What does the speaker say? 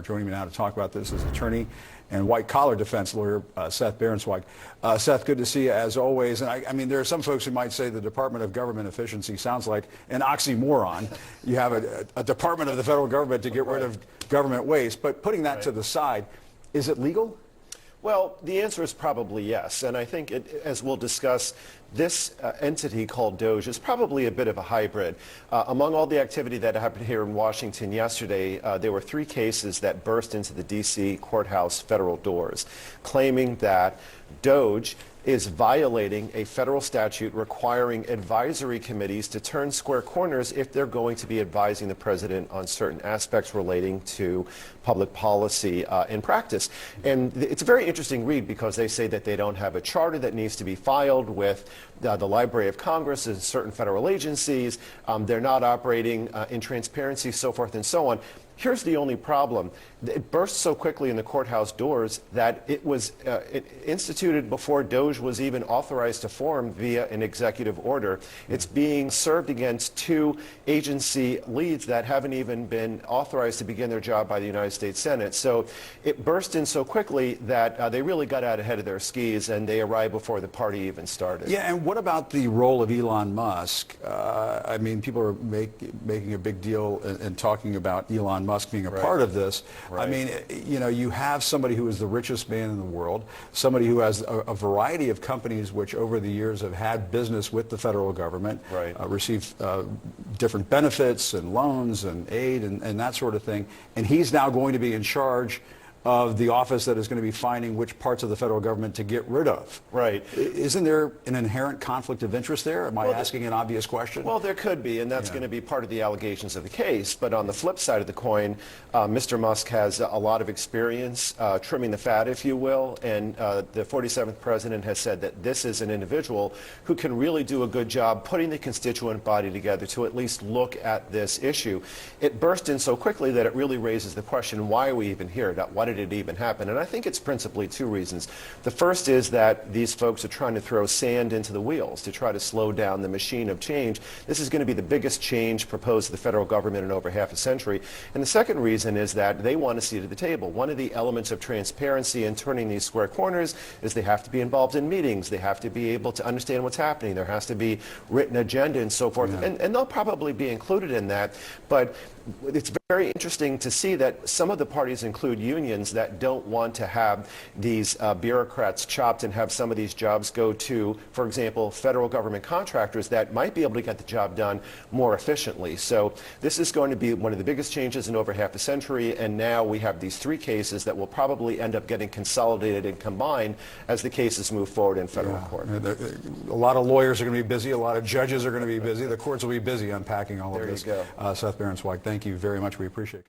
Joining me now to talk about this is attorney and white-collar defense lawyer Seth Berenzweig. Seth, good to see you as always. And I mean, there are some folks who might say the Department of Government Efficiency sounds like an oxymoron. You have a department of the federal government to get rid of government waste. But putting that to the side, is it legal? Well, the answer is probably yes, and I think, as we'll discuss, this entity called DOGE is probably a bit of a hybrid. Among all the activity that happened here in Washington yesterday, there were 3 cases that burst into the D.C. courthouse federal doors, claiming that DOGE is violating a federal statute requiring advisory committees to turn square corners if they're going to be advising the president on certain aspects relating to public policy in practice. And it's a very interesting read because they say that they don't have a charter that needs to be filed with the Library of Congress and certain federal agencies. They're not operating in transparency, so forth and so on. Here's the only problem. It burst so quickly in the courthouse doors that it was instituted before DOGE was even authorized to form via an executive order. It's being served against 2 agency leads that haven't even been authorized to begin their job by the United States Senate. So it burst in so quickly that they really got out ahead of their skis and they arrived before the party even started. Yeah, and what about the role of Elon Musk? I mean, people are making a big deal and talking about Elon Musk being a part of this. I mean, you know, you have somebody who is the richest man in the world, somebody who has a variety of companies which over the years have had business with the federal government, received different benefits and loans and aid and that sort of thing, and he's now going to be in charge of the office that is going to be finding which parts of the federal government to get rid of. Right. Isn't there an inherent conflict of interest there? Am I asking an obvious question? Well, there could be, and that's going to be part of the allegations of the case. But on the flip side of the coin, Mr. Musk has a lot of experience trimming the fat, if you will, and the 47th president has said that this is an individual who can really do a good job putting the constituent body together to at least look at this issue. It burst in so quickly that it really raises the question, why are we even here? Why did it even happen? And I think it's principally 2 reasons. The first is that these folks are trying to throw sand into the wheels to try to slow down the machine of change. This is going to be the biggest change proposed to the federal government in over half a century. And the second reason is that they want a seat at the table. One of the elements of transparency in turning these square corners is they have to be involved in meetings. They have to be able to understand what's happening. There has to be written agenda and so forth. And they'll probably be included in that. But it's very interesting to see that some of the parties include unions that don't want to have these bureaucrats chopped and have some of these jobs go to, for example, federal government contractors that might be able to get the job done more efficiently. So this is going to be one of the biggest changes in over half a century, and now we have these 3 cases that will probably end up getting consolidated and combined as the cases move forward in federal court. A lot of lawyers are going to be busy, a lot of judges are going to be busy, the courts will be busy unpacking all of this. There you go. Seth Berenzweig, thank you very much. We appreciate it.